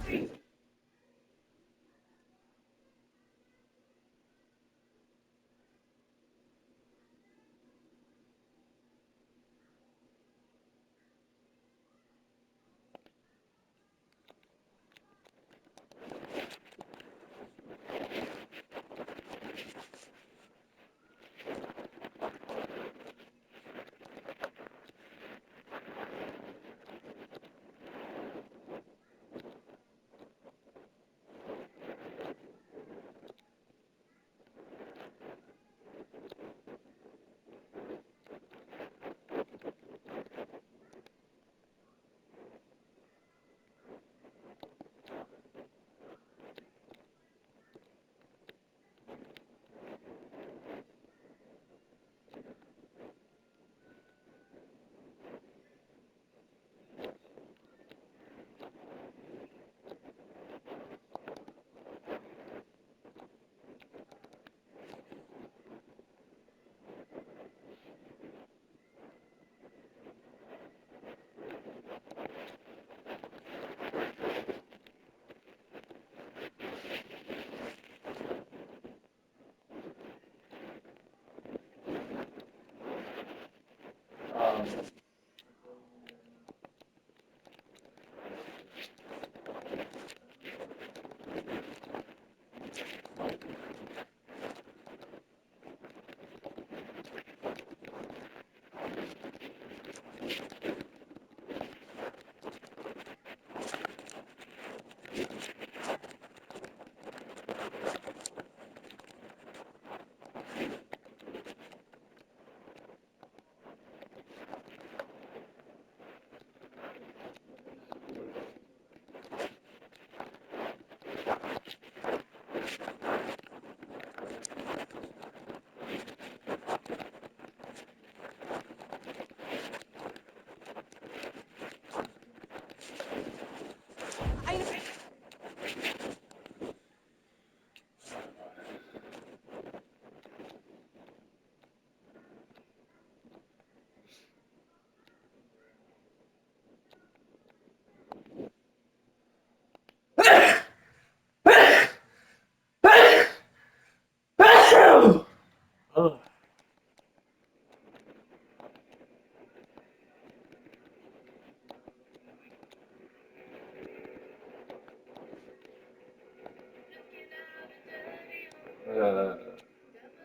Oh.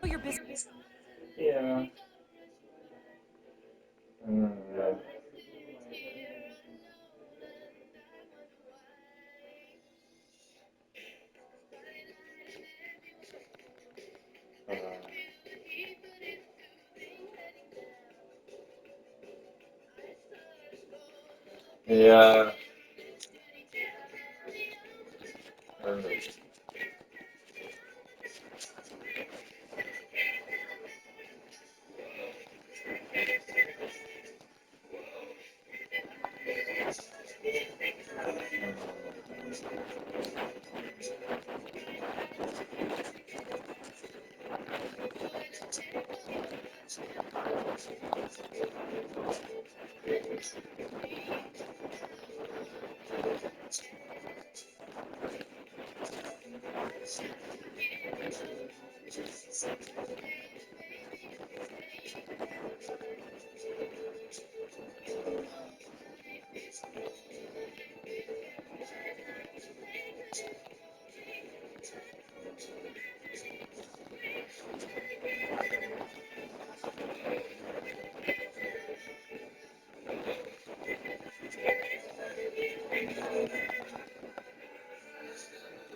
Your business. Yeah. Yeah. Uh, yeah. Uh,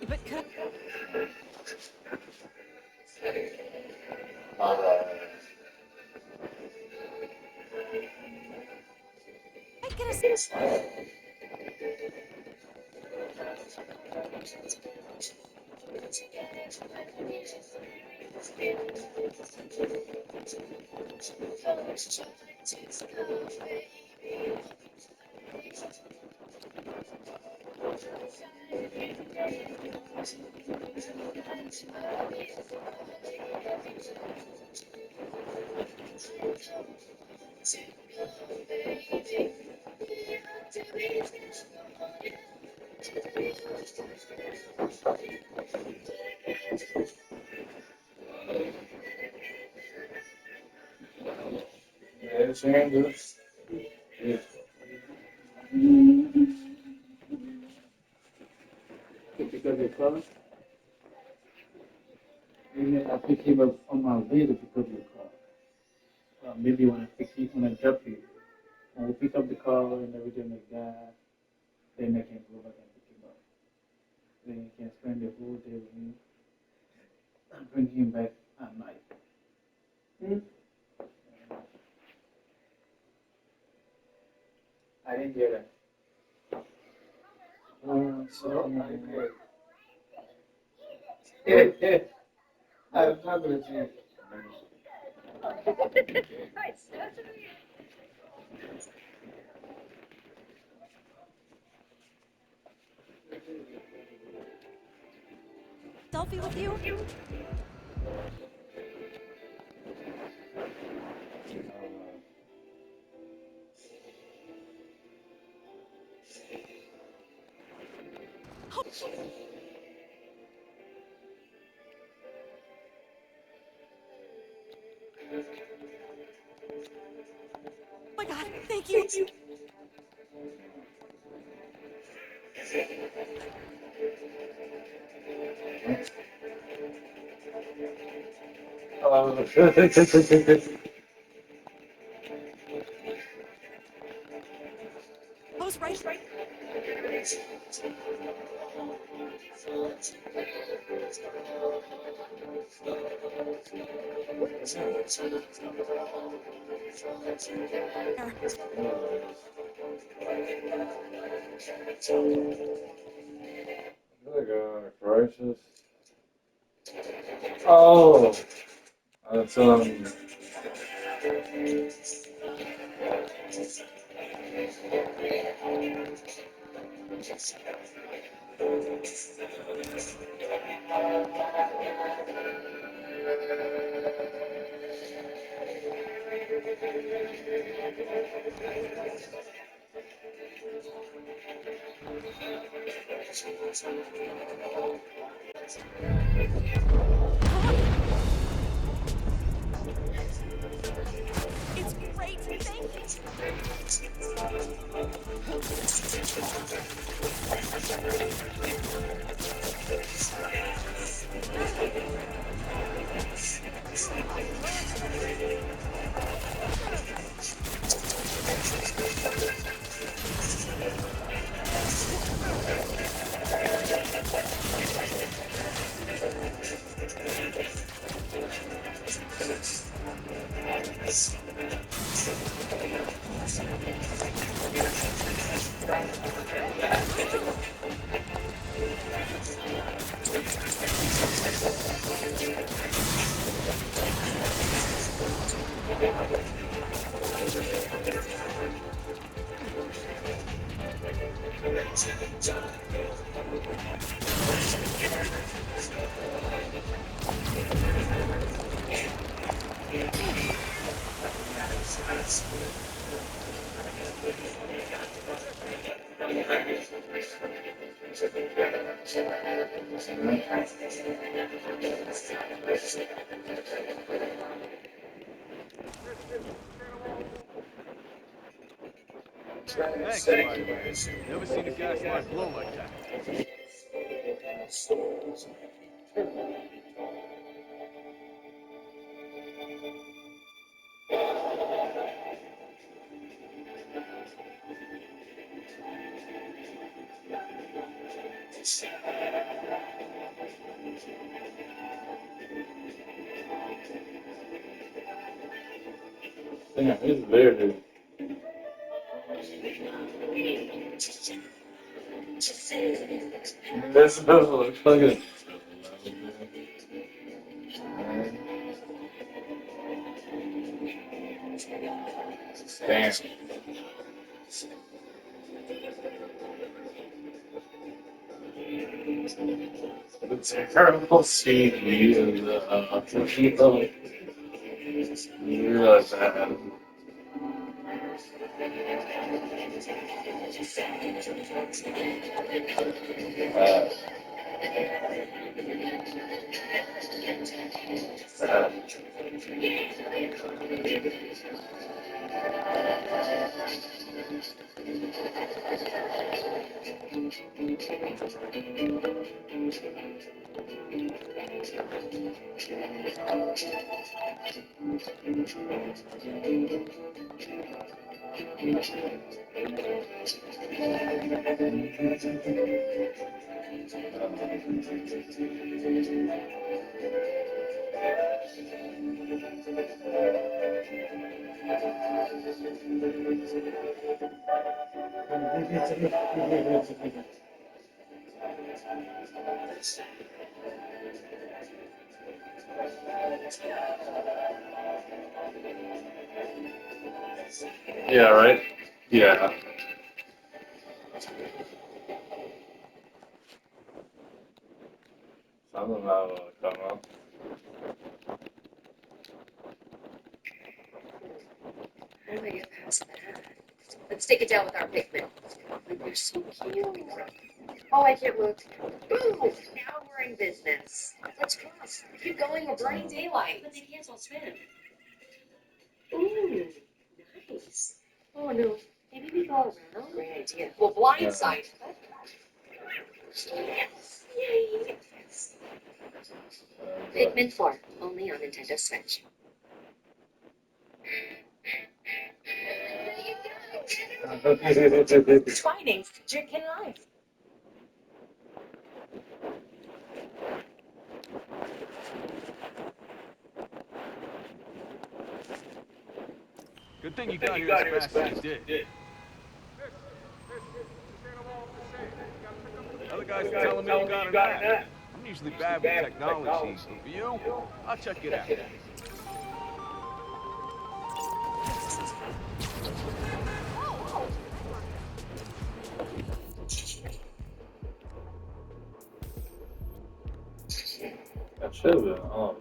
But could I get a Yeah, changes. Yeah. To pick up your car. Maybe I pick him up on my way to pick up your car. Maybe when when I drop you, when we pick up the car and everything like that, then I can go back and pick him up. Then you can spend the whole day with me and bring him back at night. Hmm? I didn't get it. So, I agree. I'm not gonna change. Selfie with you? Oh my god, thank you. Oh, Pose right. There. there we go. Crisis. Oh, that's Huh? It's great, thank you. Thanks, Spider-Man. Never seen a gaslight blow like that. damn, he's weird. This doesn't look like it. Damn. The terrible CG of the people. You realize that. Yeah, right? Yeah. Something about come up. I'm gonna get past that. Let's take it down with our pigment. Like, they're so cute. Oh, I can't look. Boom! Now we're in business. Let's cross. Keep going. We're burning daylight. But they canceled spin. Ooh, nice. Oh no. Maybe we go around. Great idea. Well, blindside. Yes. Yay. Yes. Pikmin 4, only on Nintendo Switch. Twinings, drinking life. Good thing you got here as fast as you did. Other guys are telling me you got an app. I'm usually bad with technology, but for you, I'll check it out. That should have been on.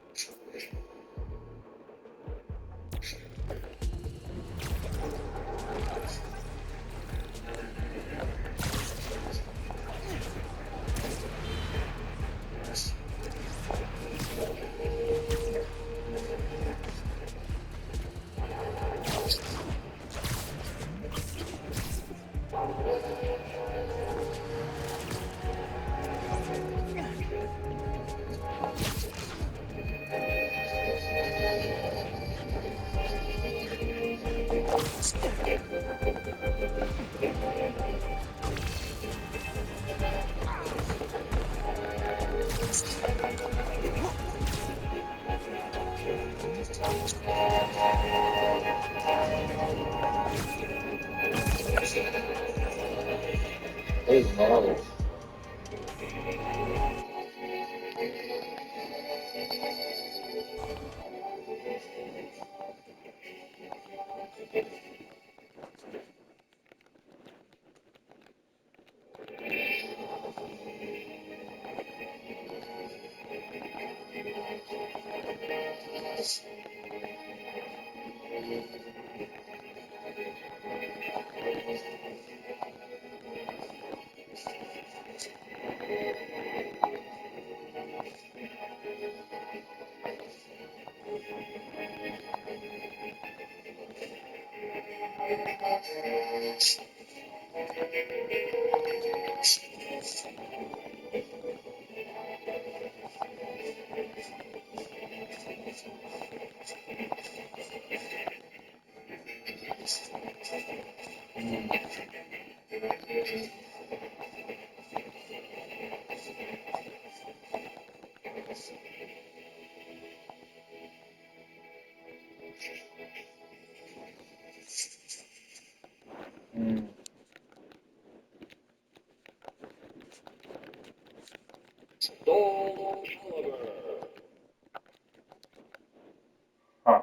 Those models. Mm. Huh.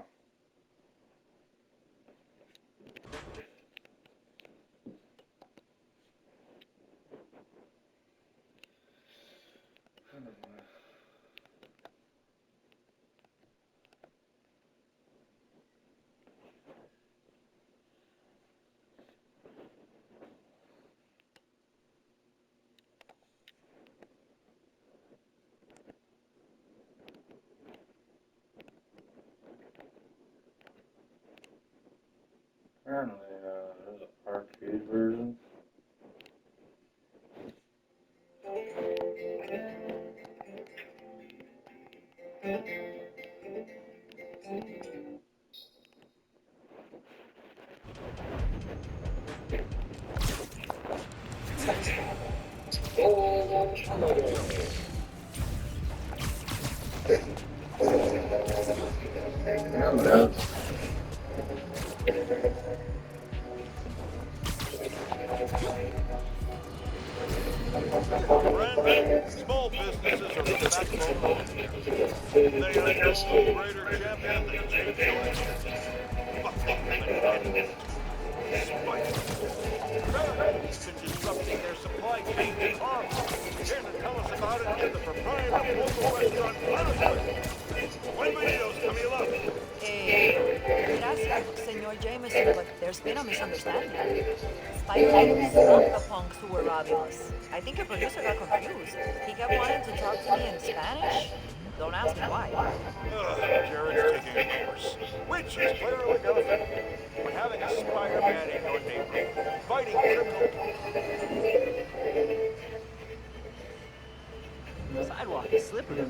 Friend, small businesses are the backbone of here. They have no greater champion than Jake Jones. Spite. He's been disrupting their supply chain department. Here to tell us about it is the proprietor of local restaurant Planet. Buen videos, Camila. Gracias, Senor Jameson, but there's been a misunderstanding. Spider-Man is not the punks who were robbing us. I think a producer got confused. He kept wanting to talk to me in Spanish. Don't ask me why. Jared's taking a course, which is clearly benefiting. We're having a Spider-Man in your neighborhood, fighting criminal. The sidewalk is slippery.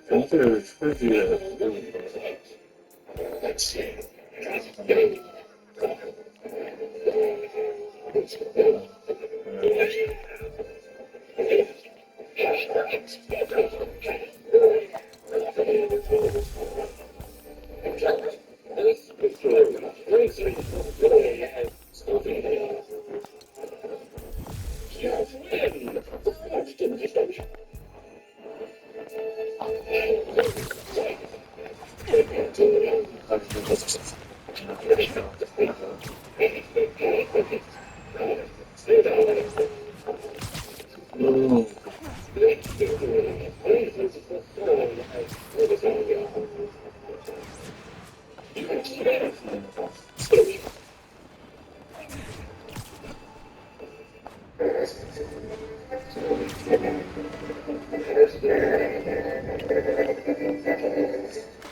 전체를 스케줄에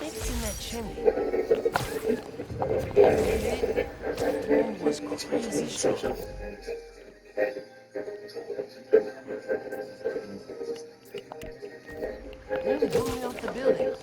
Fixing that chimney. That was crazy strong. Nearly blew me off the building.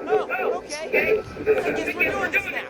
Oh, okay. I guess we're doing this now.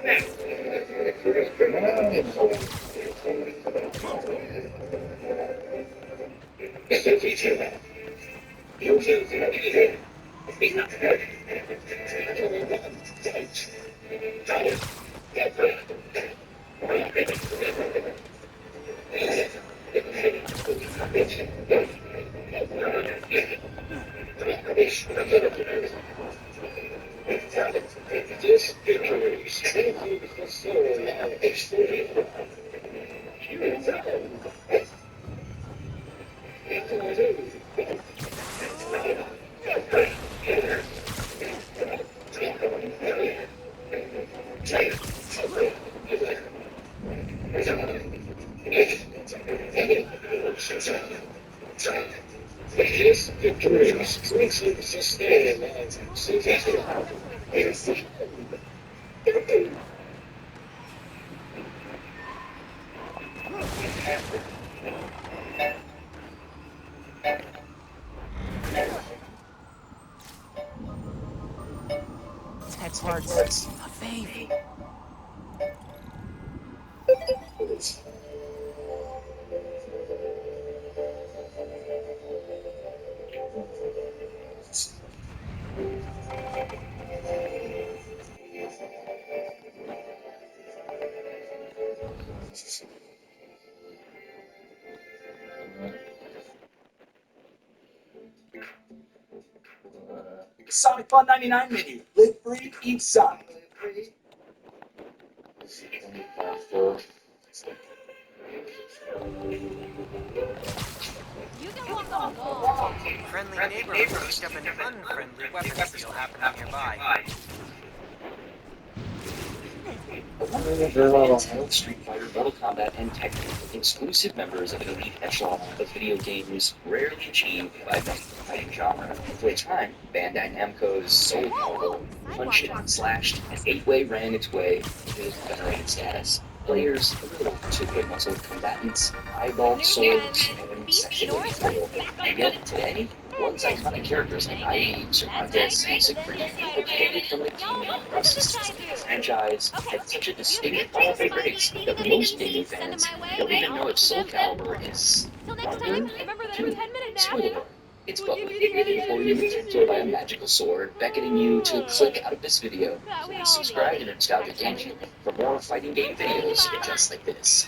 That part's a baby. Sonic Fun 99 menu. Live free, eat Sonic. Friendly neighborhood picked up an unfriendly weapons deal happening nearby. Entitled Street Fighter, Mortal Kombat, and Tekken, exclusive members of an elite echelon of video games rarely achieved by the fighting genre. For a time, Bandai Namco's Soul Calibur punched and slashed, and 8-way ran its way to venerated status. Players little to great muscle combatants, eyeball swords, and sexual material. And yet, today, once iconic characters like Ivy, Cervantes, and Siegfried were created from the team process. The franchise had such a distinct powerful base that most gaming fans don't even know if Soul Calibur is under to spoiler. It's public. Before you get killed by a magical sword, beckoning you to click out of this video. Please subscribe to Nostalgia Gaming for more fighting game videos just like this.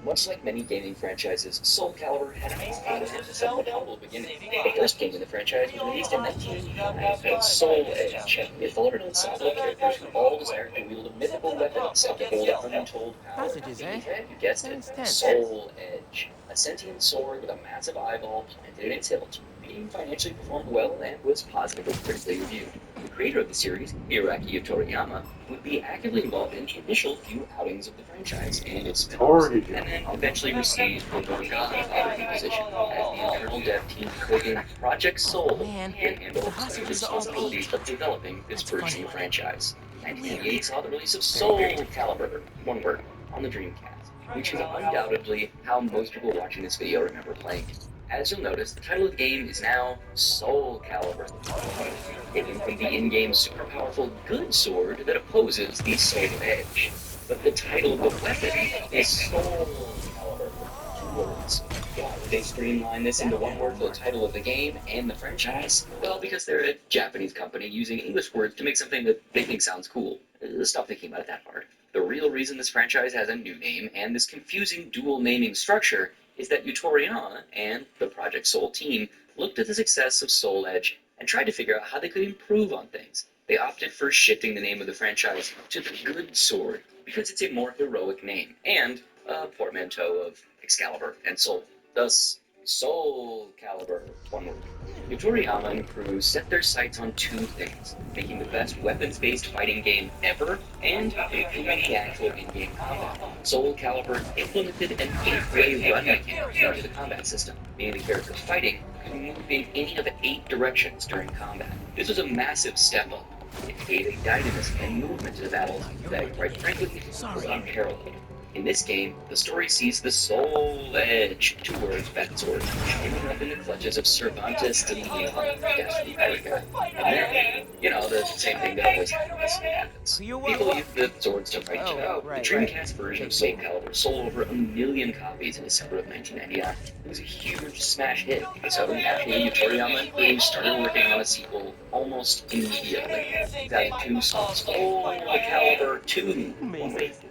Much like many gaming franchises, Soul Calibur had a somewhat humble beginning. The first game in the franchise was released in 1995 called Soul Edge, with followed ensemble characters who all desired to wield mythical weapons that hold untold power. Passages, eh? You guessed it, Soul Edge. A sentient sword with a massive eyeball planted in its hilt. The game financially performed well and was positively critically reviewed. The creator of the series, Hiroaki Toriyama, would be actively involved in the initial few outings of the franchise and its spin-offs, and then eventually received the godfather position as the internal dev team creating Project Soul and handle the responsibilities of developing this version of the franchise. 1998 saw the release of Soul Calibur, one word, on the Dreamcast, which is undoubtedly how most people watching this video remember playing it. As you'll notice, the title of the game is now Soul Calibur, taken from the in-game super powerful good sword that opposes the Soul Edge. But the title of the weapon is Soul Calibur, 2 words. Why would they streamline this into 1 word for the title of the game and the franchise? Well, because they're a Japanese company using English words to make something that they think sounds cool. Stop thinking about it that hard. The real reason this franchise has a new name and this confusing dual naming structure is that Toriyama and the Project Soul team looked at the success of Soul Edge and tried to figure out how they could improve on things. They opted for shifting the name of the franchise to the Good Sword because it's a more heroic name and a portmanteau of Excalibur and Soul. Thus, Soul Calibur, 1 word. Toriyama and crew set their sights on 2 things: making the best weapons-based fighting game ever, and improving the actual in-game combat. Soul Calibur implemented an 8-way run mechanic into the combat system, meaning the characters fighting could move in any of the 8 directions during combat. This was a massive step up. It gave a dynamism and movement to the battles that, quite frankly, was unparalleled. In this game, the story sees the Soul Edge, 2 words, backsword, ending up in the clutches of Cervantes de Leon, Destiny America. And then, the same thing that always happens. People use the swords to fight each other. The Dreamcast version of Soul Calibur sold over 1 million copies in December of 1999. It was a huge smash hit, so naturally, Toriyama and crew started working on a sequel almost immediately. 2002 saw Soul Calibur 2,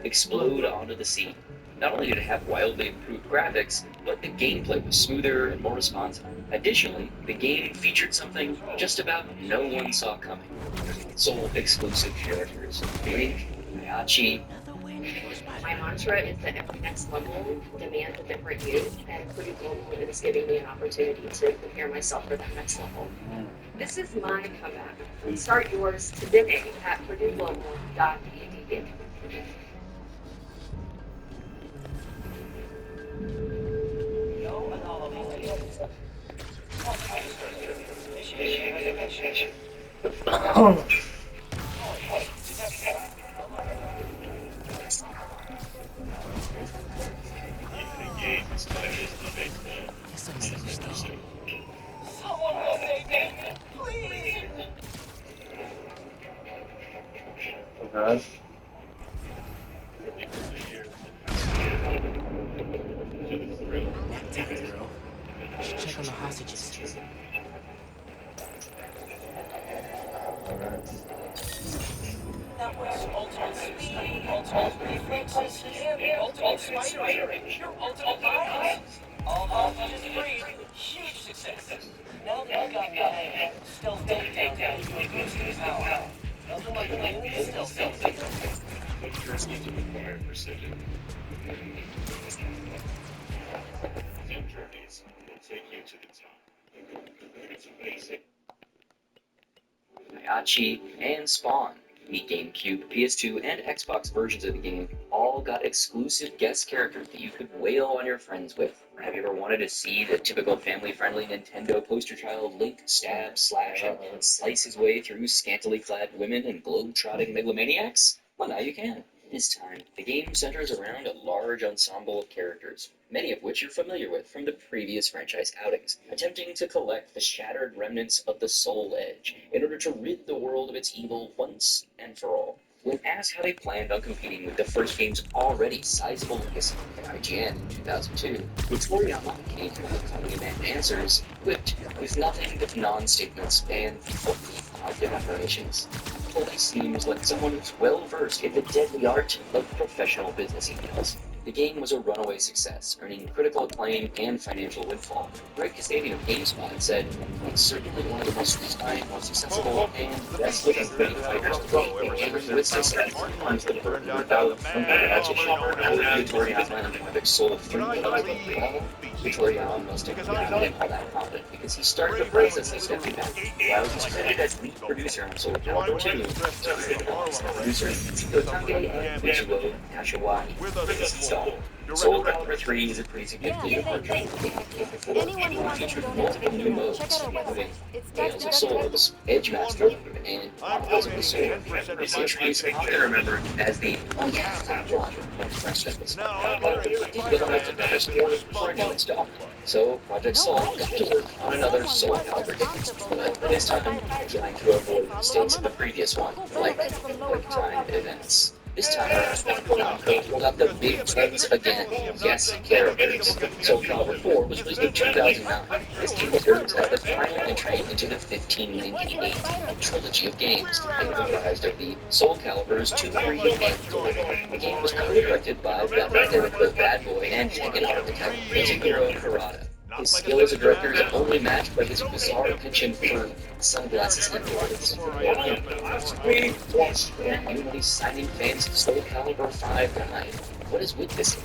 explode onto the scene. Not only did it have wildly improved graphics, but the gameplay was smoother and more responsive. Additionally, the game featured something just about no one saw coming: Soul-exclusive characters, Link, Heihachi. My mantra is that every next level demands a different you, and Purdue Global is giving me an opportunity to prepare myself for that next level. This is my comeback, and start yours today at PurdueGlobal.edu. Okay. Check on the hostages. Alright. That was ultimate speed, ultimate reflexes, and ultimate spider. Your ultimate pilots. All hostages freed. Huge success. Now that you've gotten the hang of it, stealth takedowns will give you a boost in power. Nothing like a new stealth takedown. But first need to acquire precision. Team journeys will take you to the top. It's amazing. Hayachi and Spawn, the GameCube, PS2, and Xbox versions of the game, all got exclusive guest characters that you could wail on your friends with. Have you ever wanted to see the typical family-friendly Nintendo poster child Link stab, slash, and slice his way through scantily clad women and globe-trotting megalomaniacs? Well, now you can. This time, the game centers around a large ensemble of characters, many of which you're familiar with from the previous franchise outings, attempting to collect the shattered remnants of the Soul Edge in order to rid the world of its evil once and for all. When asked how they planned on competing with the first game's already sizable legacy at IGN in 2002, Toriyama came to the company and answers with nothing but non-statements and positive affirmations. Totally seems like someone who's well-versed in the deadly art of professional business emails. The game was a runaway success, earning critical acclaim and financial windfall. Greg Kasabian of GameSpot said, "It's certainly one of the most refined, most accessible, and best-looking Street Fighters to date, and with success comes the burden without from the Toriyama and Project Soul 3 well, Toriyama must have not been all that confident because he started the process of stepping back. While he's credited as lead producer on Soul Calibur 2, producer Yotange and Mitsuo Kashiwagi. Soul Calibur 3 is a pretty significant departure from the game before. It featured multiple new modes, including Tales of Souls, Edge Master, and Chronicles of the Sword. This introduced often remembered as the Flat One when French members. But it did get a lot of better support for a new install. So Project Soul got to work on another Soul Calibur game, but this time trying to avoid the mistakes of the previous one, like quick time events. This time around, they pulled out the big guns again. Yes, characters. Soul Calibur 4 was released in 2009. This game serves as the final entry into the 1598 trilogy of games, and comprised of the Soul Caliburs 2, 3, and 4. The game was co-directed by the Bad Boy and Tekken architect Mitsuhiro Kurata. His skill as a director is only matched by his bizarre penchant for sunglasses and words. Annually signing fans of Soul Calibur 5 guide. What is with this?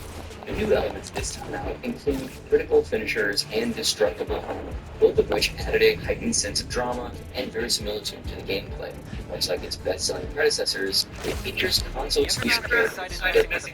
The new elements this time out include critical finishers and destructible armor, both of which added a heightened sense of drama and verisimilitude to the gameplay. Much like its best-selling predecessors, it features console-exclusive characters,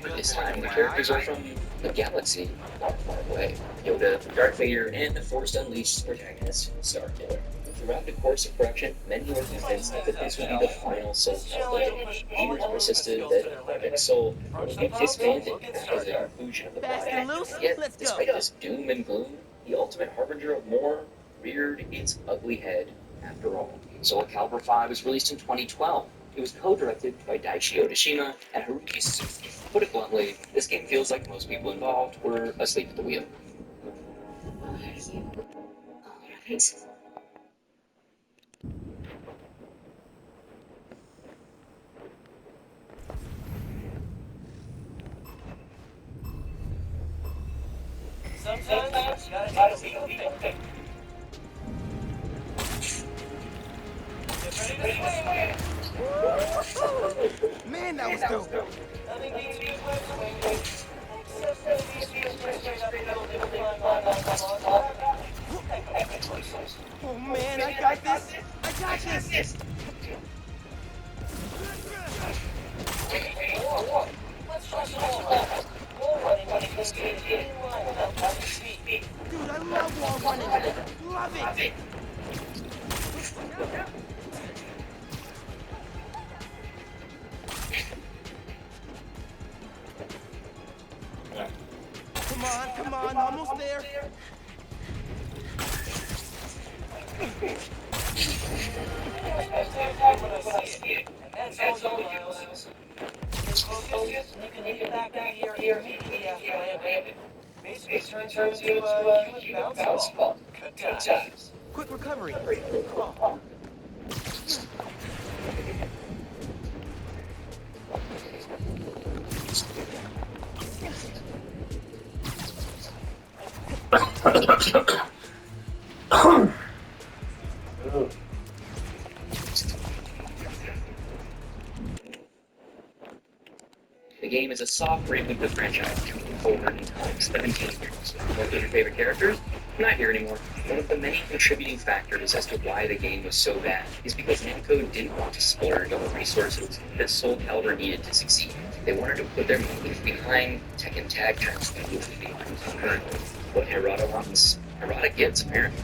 but this time the characters are from a galaxy far, far away. Yoda, Darth Vader, and the Force Unleashed protagonist, Starkiller. Throughout the course of production, many were convinced that this would be the final Soul Calibur. Gamers persisted that Project Soul would be disbanded after the conclusion of the project. Yet, despite this doom and gloom, the ultimate harbinger of more reared its ugly head after all. Soul Calibur 5 was released in 2012. It was co-directed by Daichi Odeshima and Haruki Suzuki. Put it bluntly, this game feels like most people involved were asleep at the wheel. Sometimes you gotta take a leap of faith. Man, that was dope. Oh man, I got this. I got this. Dude, I love wall running. Love it. Come on, almost there. That's all you, Miles. Just focus, and you can get back out here immediately after landing. Basically, turns you into a human bounce ball. Good times. Quick recovery. The game is a soft reboot of the franchise, moving forward in time 17 years. Most of your favorite characters? Not here anymore. One of the many contributing factors as to why the game was so bad is because Namco didn't want to splurge on the resources that Soul Calibur needed to succeed. They wanted to put their money behind Tekken Tag Tournament, which would be currently what Hirata wants, Hirata gets, apparently.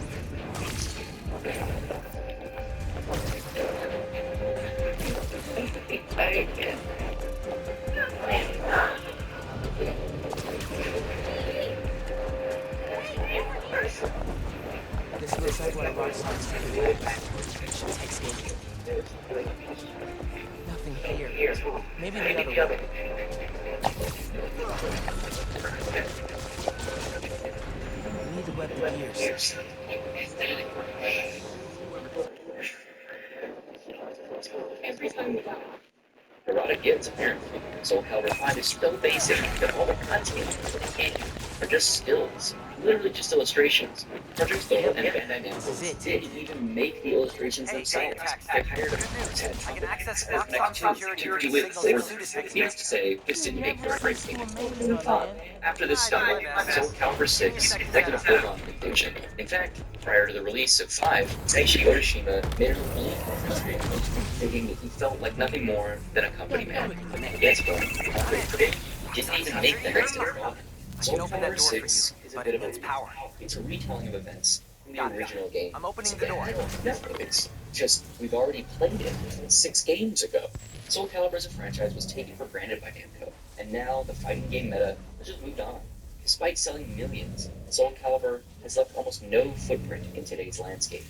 This looks like one of our son's favorite text game. Nothing here. Maybe the other one. I need the weapon gears. Every time we go. Hirata gets, apparently. Soul Calibur 5 is so basic that all the content of the game are just stills. Literally just illustrations. Project Soul and Bandai Namco didn't even make the illustrations themselves. They hired a content I can access as Foxconn to security do it signals for and them. pseudospace. Needless to say, this didn't make for a great game. After this stumble, Soul Calibur 6 expected a foregone conclusion. In fact, prior to the release of 5, Daichi Orishima made a review of the stream, thinking that he felt like nothing more than a company man. Guess what? He didn't even make the next installment. Soul Calibur 6 is a bit of a power. It's a retelling of events from the original game. I'm opening It's the door. No, it's just we've already played it 6 games ago. Soul Calibur as a franchise was taken for granted by Namco, and now the fighting game meta has just moved on. Despite selling millions, Soul Calibur has left almost no footprint in today's landscape.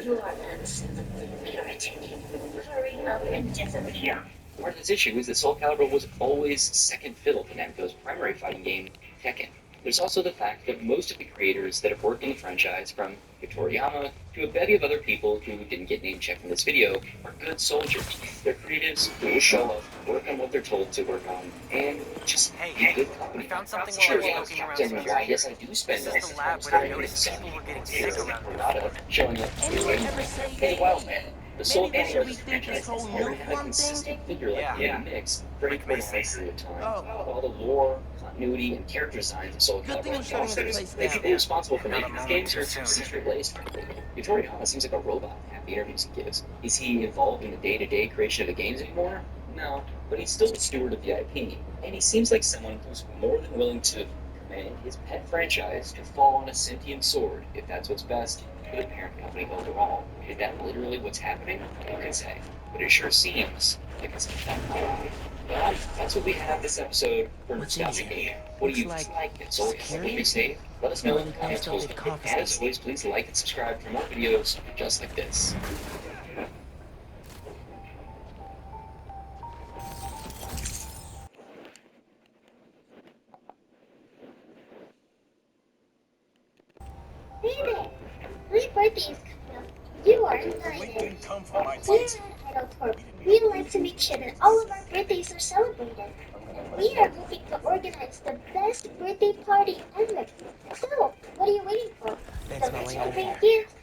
You are innocent. We are taking. Hurry up and disappear. Part of this issue is that Soul Calibur was always second fiddle to Namco's primary fighting game, Tekken. There's also the fact that most of the creators that have worked on the franchise, from Toriyama to a bevy of other people who didn't get name checked in this video, are good soldiers. They're creatives who will show up, work on what they're told to work on, and just be good company. We found something Sure, while I was poking around then why security. yes, I do spend This is the lab most where I time noticed stuff. people were getting sick around here. Hirata showing up Anyone ever say, hey, wild man. The Soul maybe we should Calibur rethink franchise this whole has never new had a form consistent thing? figure like Yeah. in the mix for any period of time. Oh. While the lore, continuity, and character designs of Soul Good thing Calibur I'm shutting also this place the down. people responsible for Not a making these moment games too are soon. cease-replaced, frankly. Toriyama seems like a robot in half the interviews he gives. Is he involved in the day-to-day creation of the games anymore? No, but he's still the steward of the IP, and he seems like someone who's more than willing to command his pet franchise to fall on a sentient sword if that's what's best for the parent company overall. Is that literally what's happening? Who can say? But it sure seems like it's well, that's what we have this episode for What's in Nostalgia here? Game. What do you Looks like? It's all security? be safe. Let us know in the Maybe comments those below. coffee And as stations. always, please like and subscribe for more videos just like this. Hey there! My birthday is coming up. You are We invited. didn't come for my Here at Idle Torp, we like to make sure that all of our birthdays are celebrated. And we are hoping to organize the best birthday party ever. So, what are you waiting for? Thanks, Don't Molly. forget to bring gifts.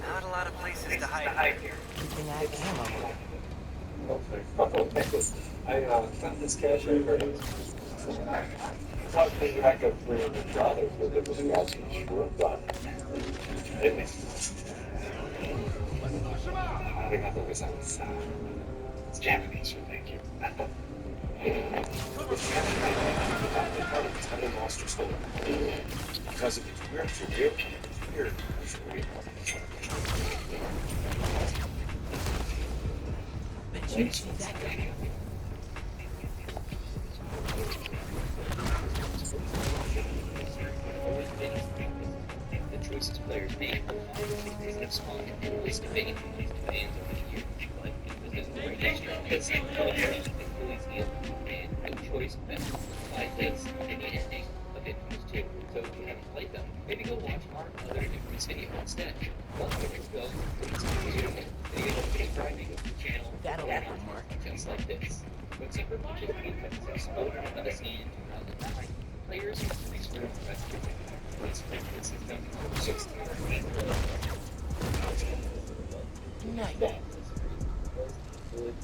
Not a lot of places to hide here. Good thing I have ammo. I found this cash over. Thought maybe I got $300, but it was asking for a buck. It's Japanese, so thank you. Lost or stolen. Because if it's weird for real, weird for real. Bet you see that guy. The choices players make, they have spawned in place debate, fans over the years, like it was the right extra, because they fully feel, and no choice but to apply this in the ending of of Infamous 2, so if you haven't played them, maybe go watch our other Infamous video instead. Well, go, video subscribing to the channel, That'll make it, Mark. just like this. When Super Mario Infamous exploded on the scene in 2009, players increased their interest in this system for 16 Nice. good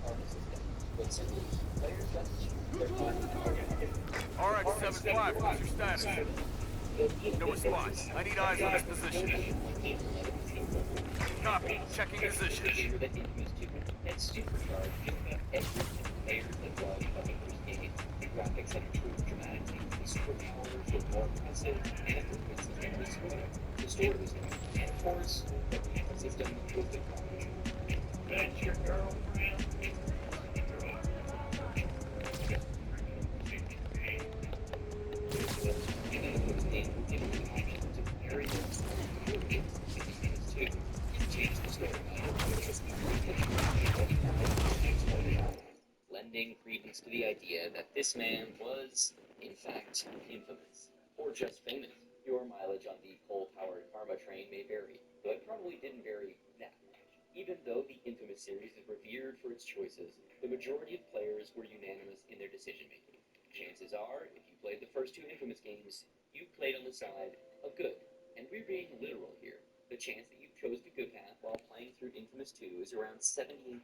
armor system, but simply players got to choose their All right, 7-5, what's your status? No response. I need eyes on this position. Copy. Checking position. that Infamous 2 and supercharged every players that love of Infamous games. The graphics have improved dramatically. The superpowers were more impressive, and improvements in every score. The story was new, and of course, the combat system was the garbage. That's your girlfriend. Lending credence to the idea that this man was, in fact, infamous, or just famous. Your mileage on the coal-powered karma train may vary, but it probably didn't vary that much. Even though the Infamous series is revered for its choices, the majority of players were unanimous in their decision-making. Chances are, if you played the first two Infamous games, you played on the side of good. And we're being literal here. The chance that you chose the good path while playing through Infamous 2 is around 78%.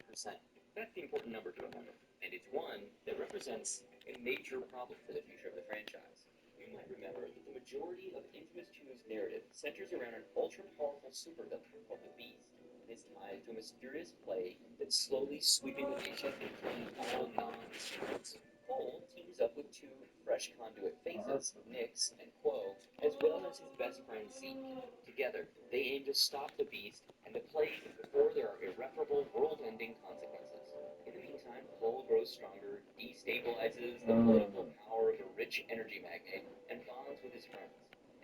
That's the important number to remember. And it's one that represents a major problem for the future of the franchise. You might remember that the majority of Infamous 2's narrative centers around an ultra-powerful supervillain called the Beast. It is tied to a mysterious plague that's slowly sweeping the nation and killing all non-humans. Cole teams up with two fresh conduit faces, Nyx and Quo, as well as his best friend Zeke. Together, they aim to stop the Beast and the plague before there are irreparable, world-ending consequences. In the meantime, Cole grows stronger, destabilizes the political power of a rich energy magnate, and bonds with his friends.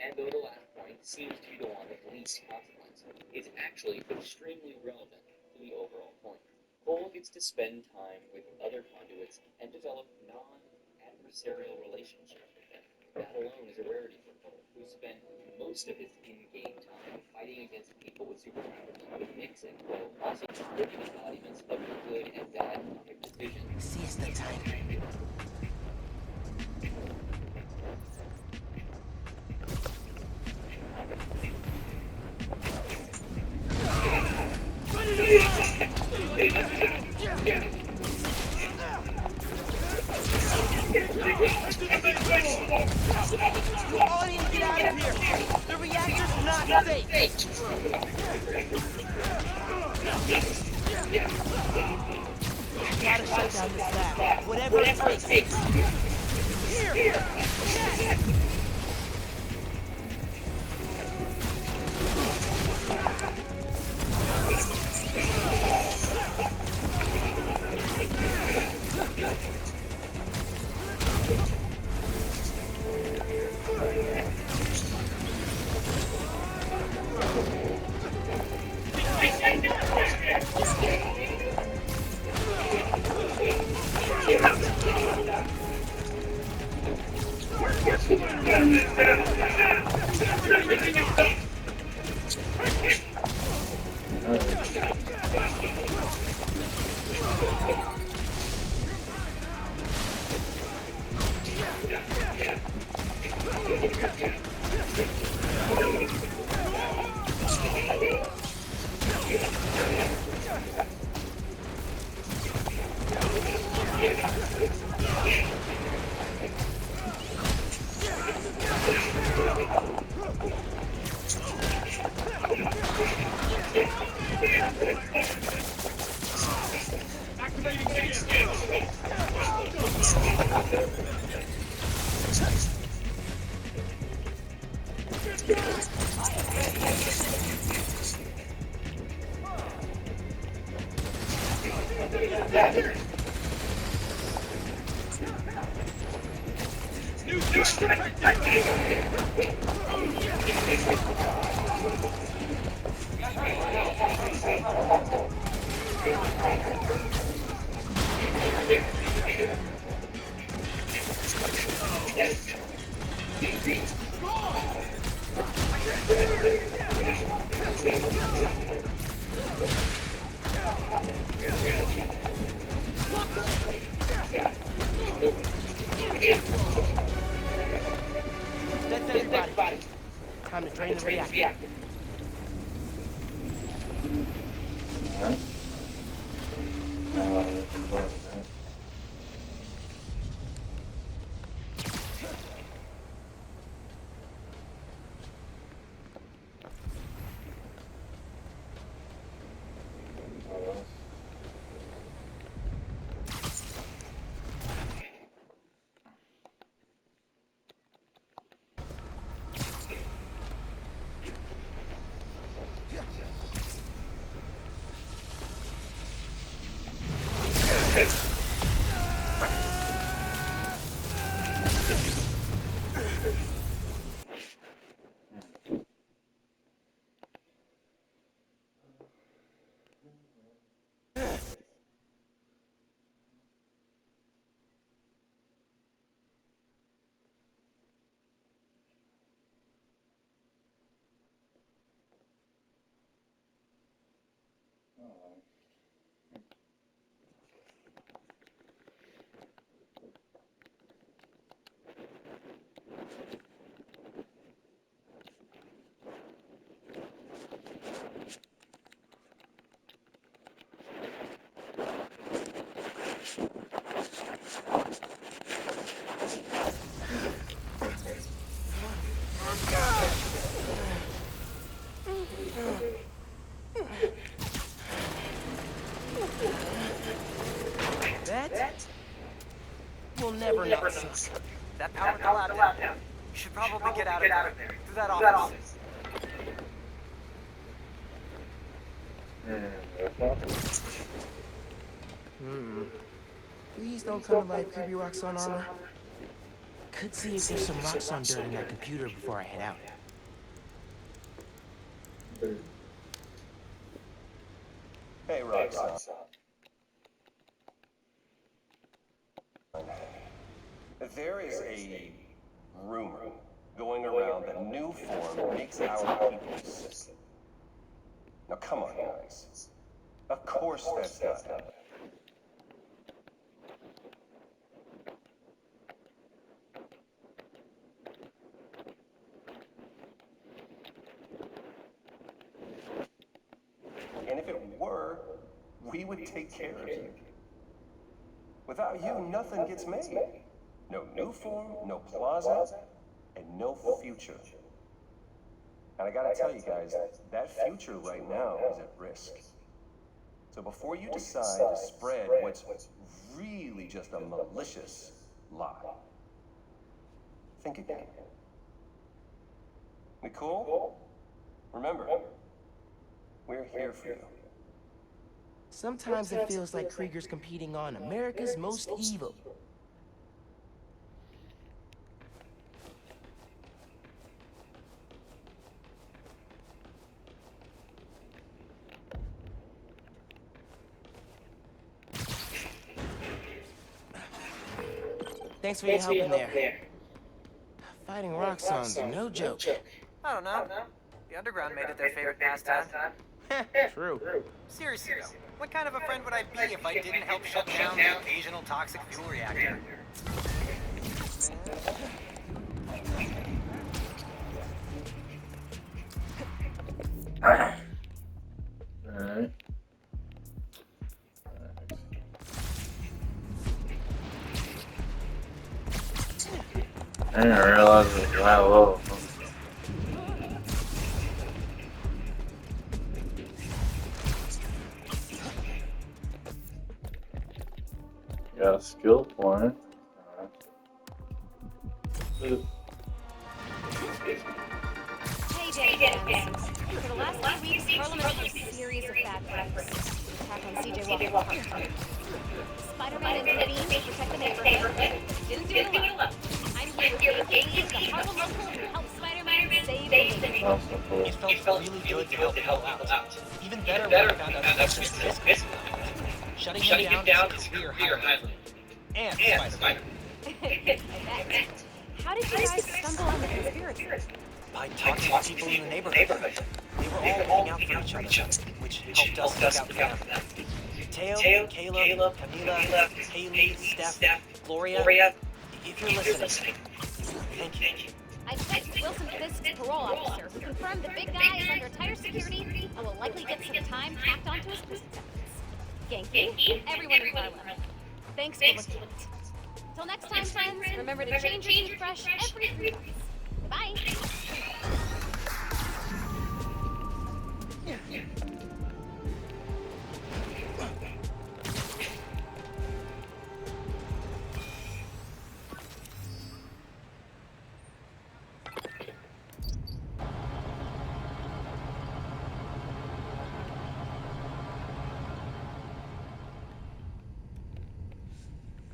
And though the last point seems to be the one of least consequence, it's actually extremely relevant to the overall point. Cole gets to spend time with other conduits and develop non-adversarial relationships with them. That alone is a rarity for Cole, who spent most of his in-game time fighting against people with superpowers. With Nyx and Quo also living embodiments of the good and bad comic decisions. Siesta time. All need to get out of here. The reactor's not safe. Gotta shut down this lab. Whatever it takes. Here. That's everybody. Time to drain the reactor. That? We'll never know. That power collapsed. You should probably get out of there. Through that office. Please don't come to life, creepy Roxxon armor. Could see if there's some Roxxon dirt in that computer before I head out. Hey, Roxxon. There is a rumor going around that new form makes our people sick. Now come on, guys. Of course that's not happening. And if it were, we would take care of you. Without you, nothing gets made. No new form, no plaza, and no future. And I gotta tell you guys, that future right now is at risk. So before you decide to spread what's really just a malicious lie, think again. We cool? Remember, we're here for you. Sometimes it feels like Krieger's competing on America's Most Evil. Thanks for your help in there. Fighting Roxxon's no joke. I don't know. The underground made it their favorite pastime. True. Seriously though, what kind of a friend would I be if I didn't help shut down the occasional toxic fuel reactor? Alright. I didn't realize it was that low. Got a skill point. Hey, James. For the last 2 weeks, Parliament had a series of bad breaks. Attack on CJ Walker. Spider-Man intervened to protect the neighborhood. Didn't do it alone. I'm here with Gabe, the Harlem local, who helped Spider-Man save the neighborhood. It felt really good to help people out. Even better when I found out that that's just risk. Shutting him down is a career highlight for me. And Spider-Man. I bet. How did you guys stumble on the conspiracy? By talking to people in the neighborhood. They were all looking out for each other, which helped us look out for them. Teo, Caleb, Camila, Haley, Steph, Gloria. If you're listening, thank you. I fixed Wilson Fisk's parole officer, who confirmed the big guy is under tighter security and will likely get some time tacked onto his prison sentence. Genki, everyone in Harlem. Thanks for looking. Till next time, friends, remember to change your toothbrush every 3 months. Bye.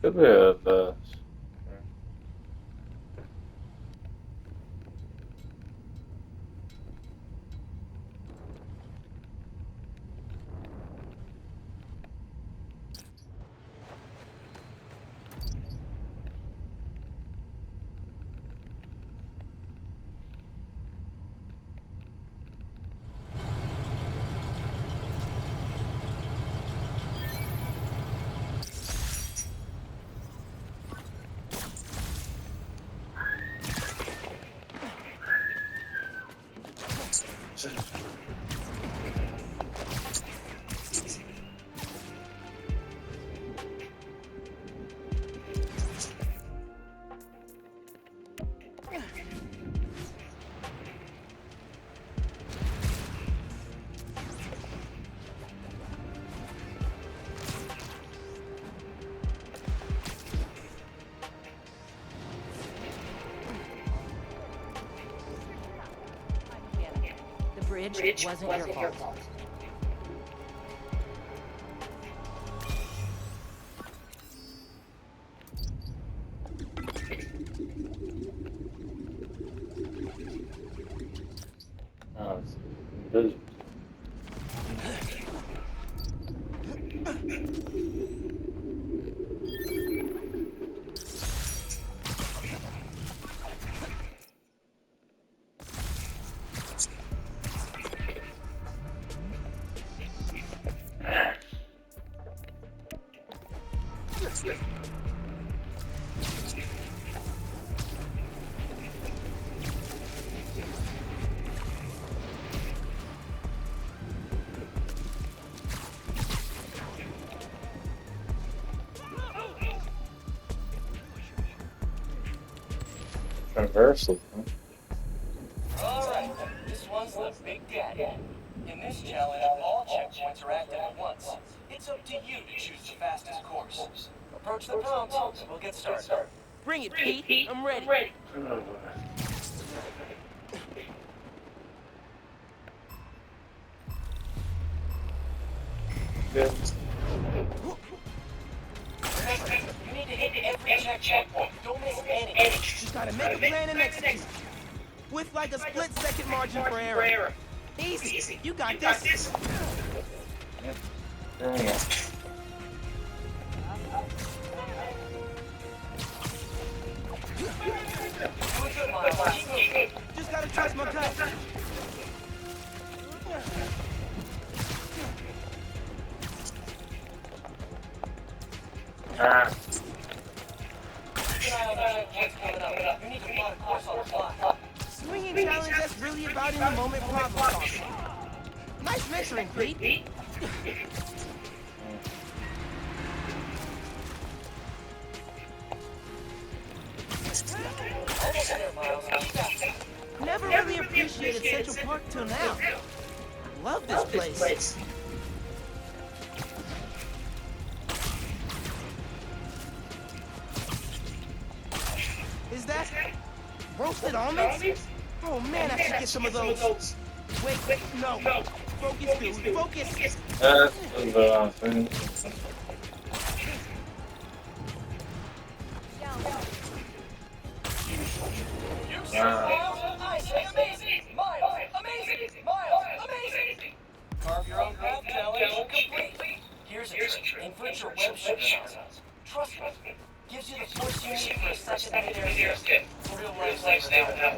Could be a The bridge wasn't your fault. There's traversal, huh? Alright, this one's the Big Daddy. In this challenge, all checkpoints are active at once. It's up to you to choose the fastest course. Approach the prompt, and we'll get started. Bring it, Pete. I'm ready. Oh, good. You need to hit every checkpoint. Don't miss any. Just gotta make a plan and execute. With like a split-second margin for error. Easy. You got this. There we go. Just gotta trust my gut. Ah. Swinging challenge, that's really about in the moment problem solving. Nice mentoring, Pete. Never really appreciated Central Park till now. Love this place. Is that roasted almonds? Oh man, I should get some of those. Wait, no. Focus, dude. Focus. That's the wrong thing. Carve your own path challenge complete. Here's a trick. Invert your web sugar nozzles. Trust me. Gives you the force you need for a second mid-air skip. real life now.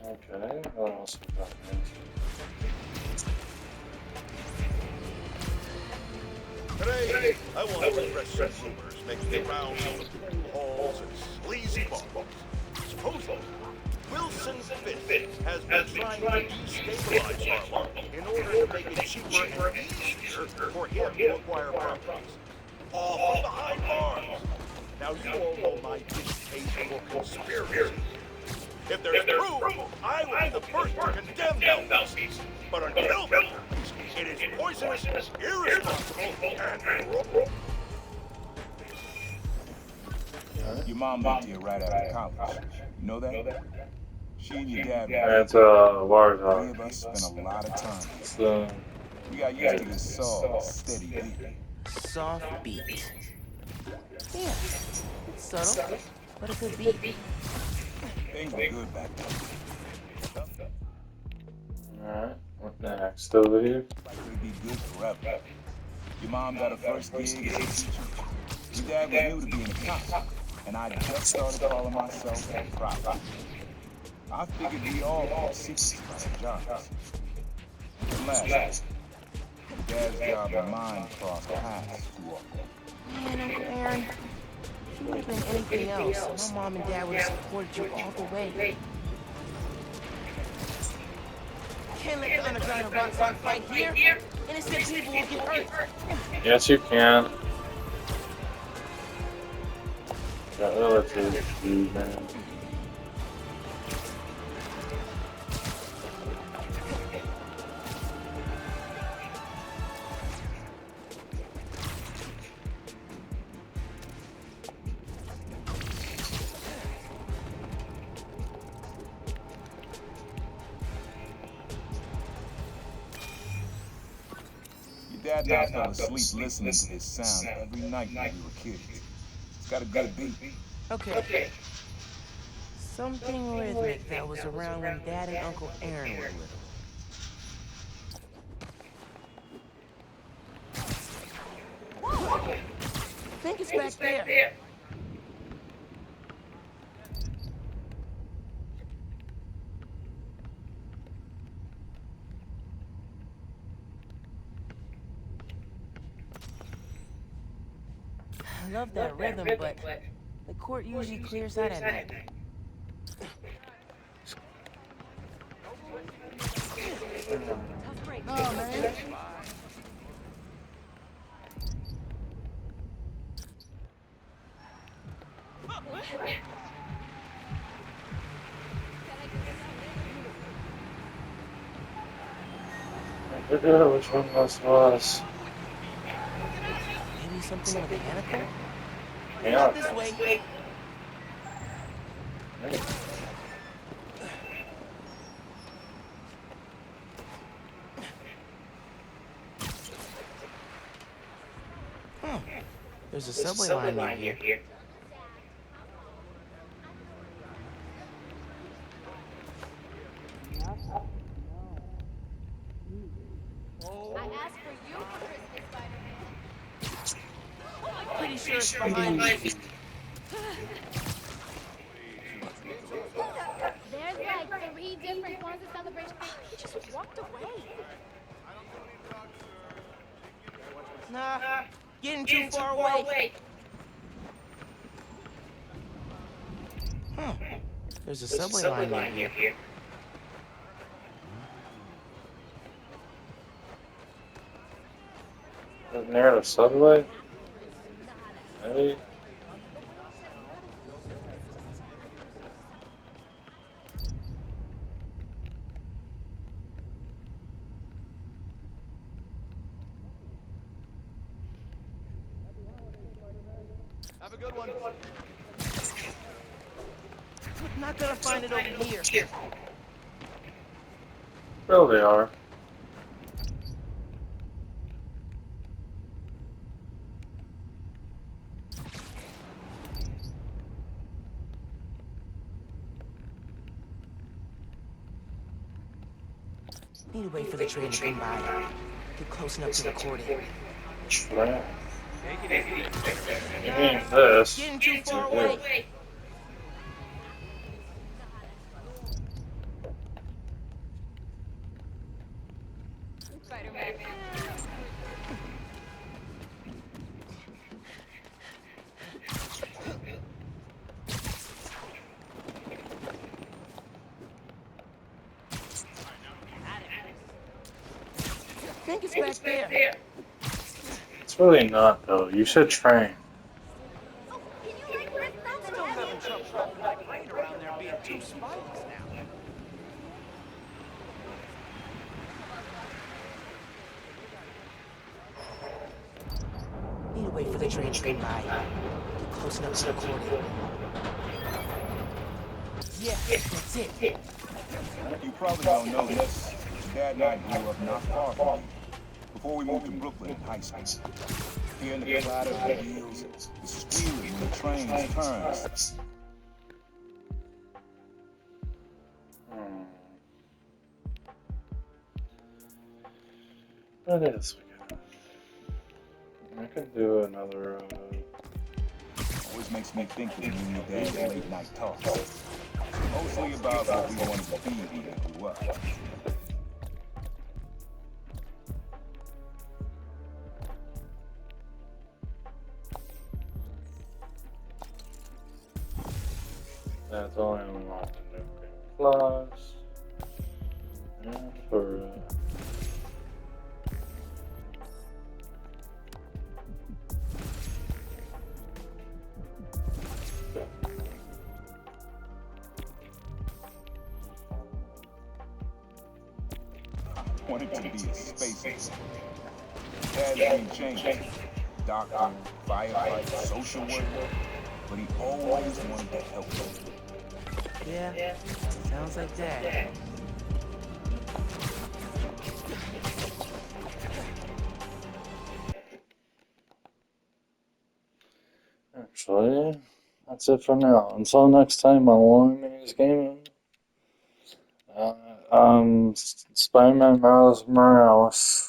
Okay, what else we got? Today, I want to address some rumors making the rounds of the pool halls and sleazy bars. Supposedly, Wilson Fisk has been trying to destabilize Harlem in order to make it cheaper and easier for him to acquire properties. All from behind bars. Now, you all know my distaste for conspiracy. If there's proof, I will be the first to condemn those. But until then, it is poisonous, irresponsible, and cruel. Your mom moved here right after college. You know that? She and your dad That's Warthog. Three of us spent a lot of time. We got used to this soft, steady beat. Soft beat. Yeah, it's subtle, but a good beat. Things were good back then. Alright, what next? Still here? It'd be good forever. Your mom got her first gig as a teacher. Your dad was new to being a cop, and I just started calling myself a prophet. I figured we all had secrets about our jobs. And last, Dad's job and mine crossed paths too often. Man, Uncle Aaron, if you would have been anything else, my mom and dad would have supported you all the way. Can't let the underground rock fight here. Innocent people will get hurt. Yes, you can. Got relatives, dude, man. Dad and I fell asleep listening to this sound every night when we were kids. It's got a good beat. Okay. Something rhythmic that was around when Dad and Uncle Aaron were little. I think it's back there. I love that rhythm, but the court usually clears out at night. Oh, man. I forgot which one this was. Maybe something mechanical? Yeah. Not this way. There's a subway line near here. I asked for you for Christmas, Spider-Man. Pretty sure it's behind me. There's like 3 different forms of celebration. He just walked away. Nah, getting too far away. There's a subway line near here. Near the subway? Maybe? Have a good one. Not gonna find it over here. Well, they are. Need to wait for the train to come by. Get close enough to record it. Trash. Take it easy. Ain't this. Getting too far away. Spider-Man. I think it's back there. It's really not though. You should train. Still having trouble wrapping my brain around there being two spiders now. Need to wait for the train to come by. Get close enough to record it. Yeah, that's it. You probably don't know this. Dad and I grew up not far from here. Before we moved to Brooklyn in high school. Hearing the clatter of the wheels, the squealing when the trains turns. What else we got? I could do another. Always makes me think of you and your dad's late night talks. Mostly about what we wanted to be when we grew up. That's only unlocked the new game plus. And for Wanted to be a space racer. Dad's dream changed. Doctor, firefighter, social worker. But he always wanted to help people. Yeah, sounds like that. actually, that's it for now. Until next time on Warren Maze Gaming. Spider-Man Miles Morales.